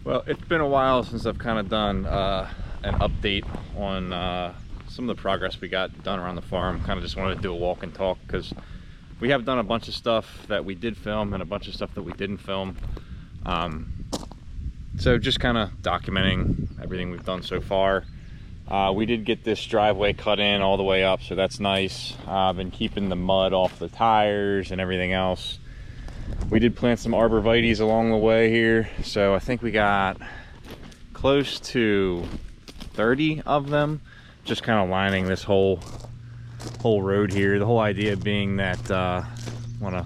Well, it's been a while since I've kind of done an update on some of the progress we got done around the farm. Kind of just wanted to do a walk and talk because we have done a bunch of stuff that we did film and a bunch of stuff that we didn't film. So just kind of documenting everything we've done so far. We did get this driveway cut in all the way up, so that's nice. I've been keeping the mud off the tires and everything else. We did plant some arborvitaes along the way here, so I think we got close to 30 of them, just kind of lining this whole road here. The whole idea being that want to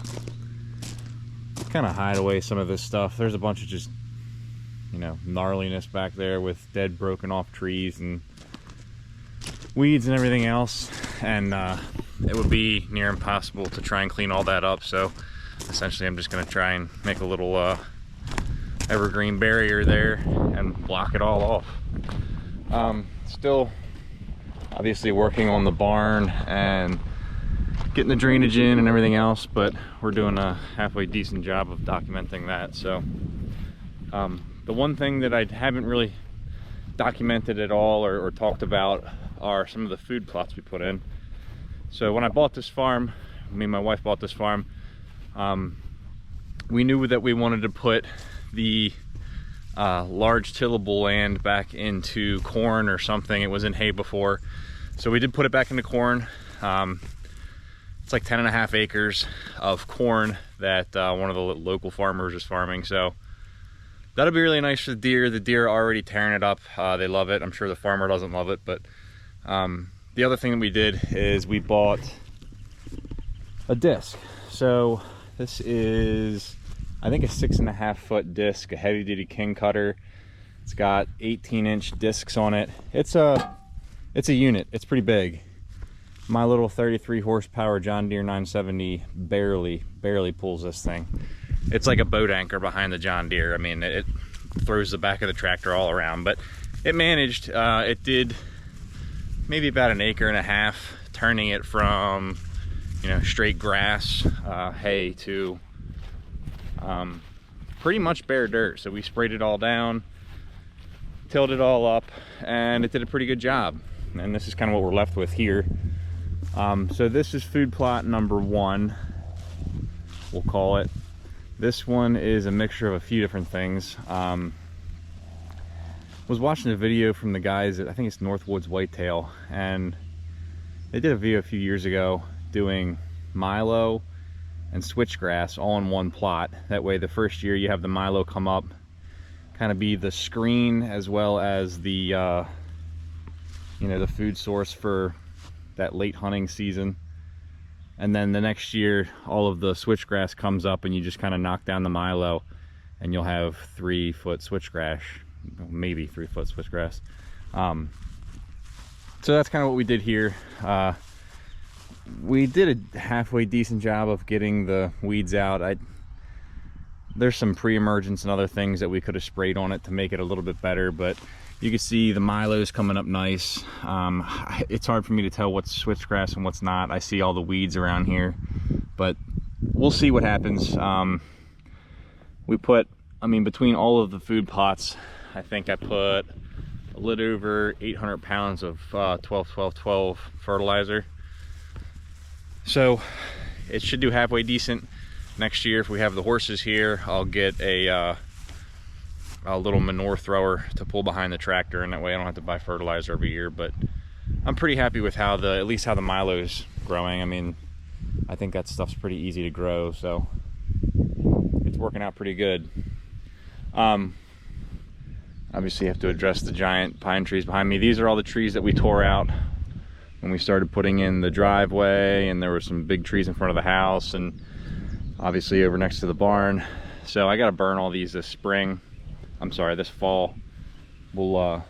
kind of hide away some of this stuff. There's a bunch of just, you know, gnarliness back there with dead, broken off trees and weeds and everything else, and it would be near impossible to try and clean all that up. So essentially I'm just going to try and make a little evergreen barrier there and block it all off. Still obviously working on the barn and getting the drainage in and everything else, but we're doing a halfway decent job of documenting that. So the one thing that I haven't really documented at all or talked about are some of the food plots we put in. So when I bought this farm, me and my wife bought this farm, we knew that we wanted to put the large tillable land back into corn or something. It was in hay before, so we did put it back into corn. It's like 10.5 acres of corn that one of the local farmers is farming, so that'll be really nice for the deer. The deer are already tearing it up. They love it. I'm sure the farmer doesn't love it, but the other thing that we did is we bought a disc. So this is, I think, a 6.5 foot disc, a heavy duty king cutter. It's got 18-inch discs on it. It's a unit. It's pretty big. My little 33 horsepower John Deere 970 barely pulls this thing. It's like a boat anchor behind the John Deere. I mean, it throws the back of the tractor all around, but it managed. It did maybe about 1.5 acres, turning it from, you know, straight grass, hay to pretty much bare dirt. So we sprayed it all down, tilled it all up, and it did a pretty good job. And this is kind of what we're left with here. So this is food plot number 1, we'll call it. This one is a mixture of a few different things. Was watching a video from the guys at, I think it's Northwoods Whitetail, and they did a video a few years ago doing milo and switchgrass all in one plot. That way the first year you have the milo come up, kind of be the screen as well as the you know, the food source for that late hunting season. And then the next year all of the switchgrass comes up and you just kind of knock down the milo and you'll have 3 foot switchgrass, maybe 3 foot switchgrass. So that's kind of what we did here. We did a halfway decent job of getting the weeds out. There's some pre-emergence and other things that we could have sprayed on it to make it a little bit better, but you can see the milo's coming up nice. It's hard for me to tell what's switchgrass and what's not. I see all the weeds around here, but we'll see what happens. We put, I mean, between all of the food plots, I think I put a little over 800 pounds of 12-12-12 fertilizer. So it should do halfway decent. Next year, if we have the horses here, I'll get a little manure thrower to pull behind the tractor, and that way I don't have to buy fertilizer every year. But I'm pretty happy with how at least how the milo's growing. I mean, I think that stuff's pretty easy to grow, so it's working out pretty good. Obviously you have to address the giant pine trees behind me. These are all the trees that we tore out when we started putting in the driveway, and there were some big trees in front of the house and obviously over next to the barn. So I got to burn all these this fall. We'll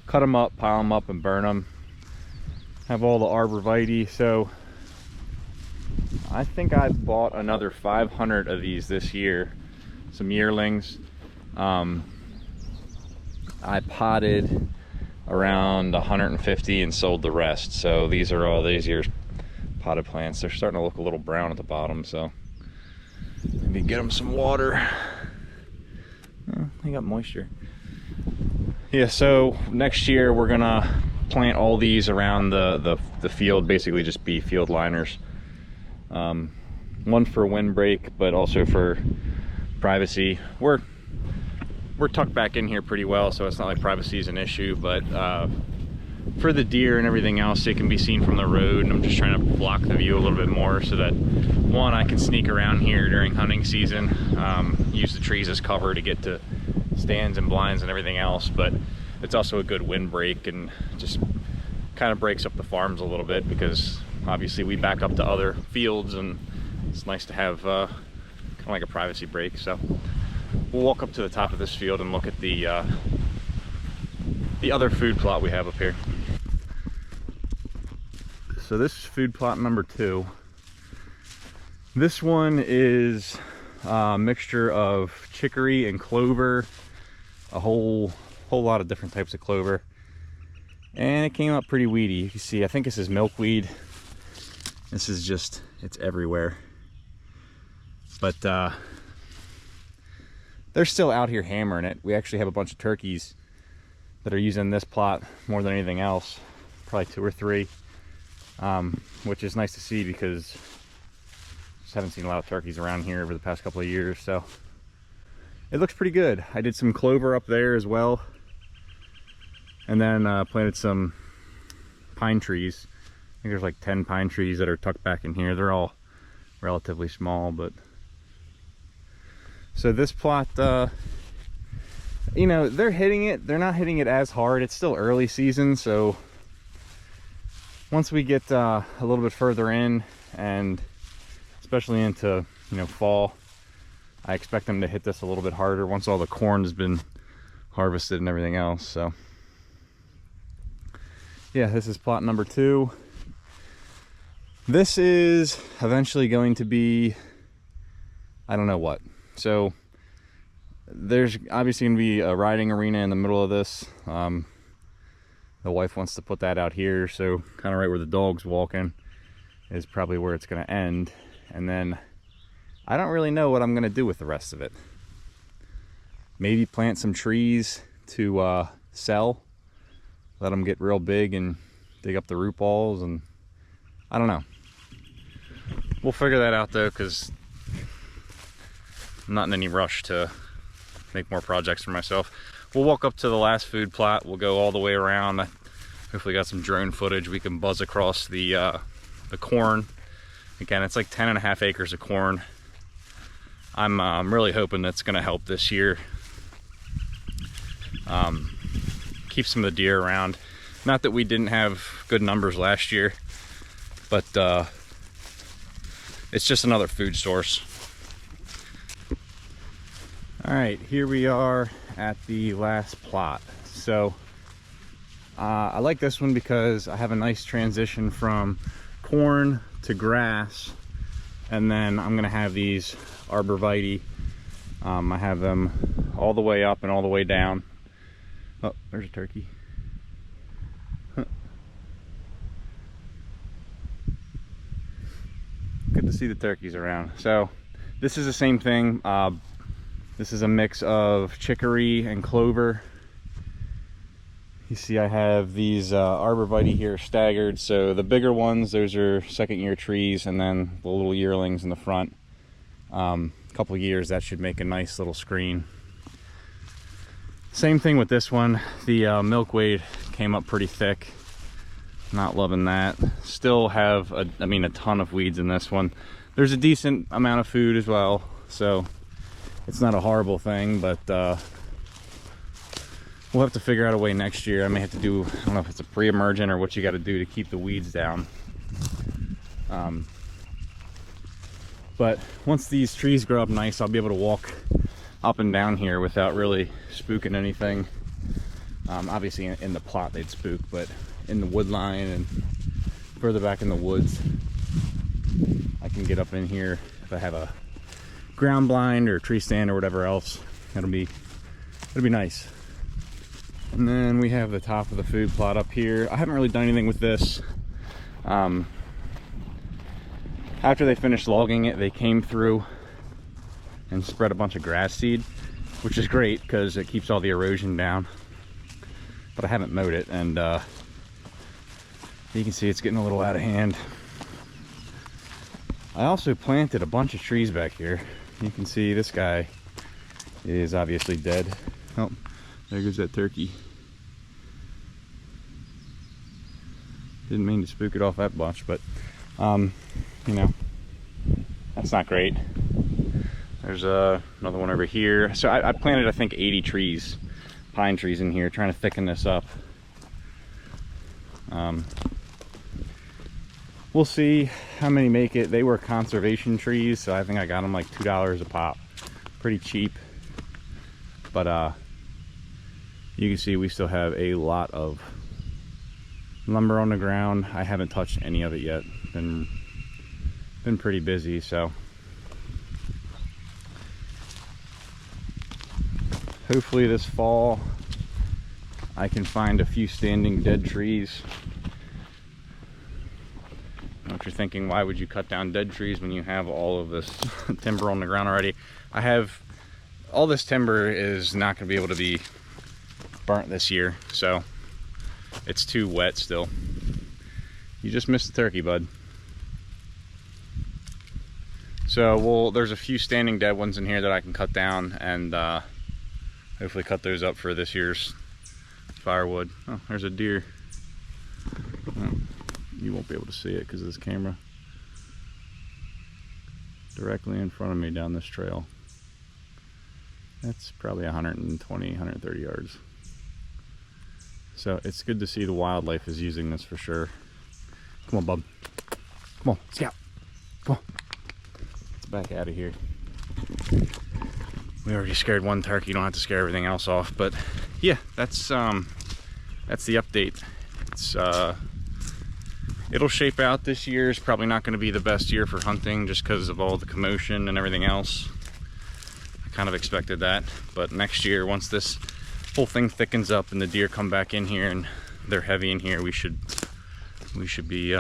cut them up, pile them up, and burn them. Have all the arborvitae. So I think I bought another 500 of these this year, some yearlings. I potted around 150 and sold the rest. So these are all these year's potted plants. They're starting to look a little brown at the bottom, so maybe get them some water. They got moisture. Yeah, so next year we're gonna plant all these around the field, basically just be field liners. One for windbreak, but also for privacy. We're tucked back in here pretty well, so it's not like privacy is an issue, but for the deer and everything else, it can be seen from the road, and I'm just trying to block the view a little bit more so that, one, I can sneak around here during hunting season, use the trees as cover to get to stands and blinds and everything else, but it's also a good windbreak and just kind of breaks up the farms a little bit, because obviously we back up to other fields and it's nice to have kind of like a privacy break. So we'll walk up to the top of this field and look at the other food plot we have up here. So this is food plot number 2. This one is a mixture of chicory and clover, a whole lot of different types of clover, and it came up pretty weedy. You can see, I think this is milkweed. This is just, it's everywhere. But they're still out here hammering it. We actually have a bunch of turkeys that are using this plot more than anything else, probably 2 or 3, which is nice to see, because just haven't seen a lot of turkeys around here over the past couple of years. So it looks pretty good. I did some clover up there as well, and then planted some pine trees. I think there's like 10 pine trees that are tucked back in here. They're all relatively small, but so this plot, you know, they're hitting it. They're not hitting it as hard. It's still early season, so once we get a little bit further in, and especially into, you know, fall, I expect them to hit this a little bit harder once all the corn has been harvested and everything else. So yeah, this is plot number 2. This is eventually going to be, I don't know what. So there's obviously going to be a riding arena in the middle of this. The wife wants to put that out here, so kind of right where the dog's walking is probably where it's going to end. And then I don't really know what I'm going to do with the rest of it. Maybe plant some trees to sell, let them get real big and dig up the root balls, and I don't know. We'll figure that out though, because I'm not in any rush to make more projects for myself. We'll walk up to the last food plot. We'll go all the way around. Hopefully got some drone footage. We can buzz across the corn. Again, it's like 10.5 acres of corn. I'm really hoping that's going to help this year. Keep some of the deer around. Not that we didn't have good numbers last year, but it's just another food source. All right, here we are at the last plot. So I like this one because I have a nice transition from corn to grass, and then I'm gonna have these arborvitae. I have them all the way up and all the way down. Oh, there's a turkey. Huh. Good to see the turkeys around. So this is the same thing. This is a mix of chicory and clover. You see I have these arborvitae here staggered. So the bigger ones, those are 2nd year trees, and then the little yearlings in the front. A couple of years, that should make a nice little screen. Same thing with this one. The milkweed came up pretty thick. Not loving that. Still have a ton of weeds in this one. There's a decent amount of food as well, so it's not a horrible thing, but we'll have to figure out a way next year. I may have to do, I don't know if it's a pre-emergent or what you got to do to keep the weeds down. But once these trees grow up nice, I'll be able to walk up and down here without really spooking anything. Obviously in the plot they'd spook, but in the wood line and further back in the woods, I can get up in here if I have a ground blind or tree stand or whatever else. It'll be nice. And then we have the top of the food plot up here. I haven't really done anything with this. After they finished logging it, they came through and spread a bunch of grass seed. which is great because it keeps all the erosion down. But I haven't mowed it, and you can see it's getting a little out of hand. I also planted a bunch of trees back here. You can see this guy is obviously dead. Oh, there goes that turkey. Didn't mean to spook it off that bunch, but you know, that's not great. There's another one over here. So I planted, I think, 80 trees, pine trees in here, trying to thicken this up. We'll see how many make it. They were conservation trees, so I think I got them like $2 a pop. Pretty cheap. But you can see we still have a lot of lumber on the ground. I haven't touched any of it yet. Been pretty busy, so hopefully this fall I can find a few standing dead trees. What you're thinking, why would you cut down dead trees when you have all of this timber on the ground already? I have all this timber is not going to be able to be burnt this year, so it's too wet still. You just missed the turkey, bud. So there's a few standing dead ones in here that I can cut down and hopefully cut those up for this year's firewood. Oh, there's a deer. Oh, you won't be able to see it because of this camera. Directly in front of me down this trail. That's probably 120, 130 yards. So it's good to see the wildlife is using this for sure. Come on, bub. Come on, scout. Come on. Let's back out of here. We already scared one turkey. You don't have to scare everything else off. But yeah, that's the update. It's it'll shape out. This year is probably not going to be the best year for hunting just because of all the commotion and everything else. I kind of expected that, but next year, once this whole thing thickens up and the deer come back in here and they're heavy in here, we should be in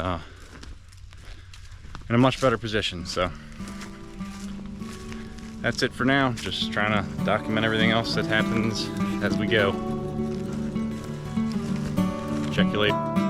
a much better position. So that's it for now. Just trying to document everything else that happens as we go. Check you later.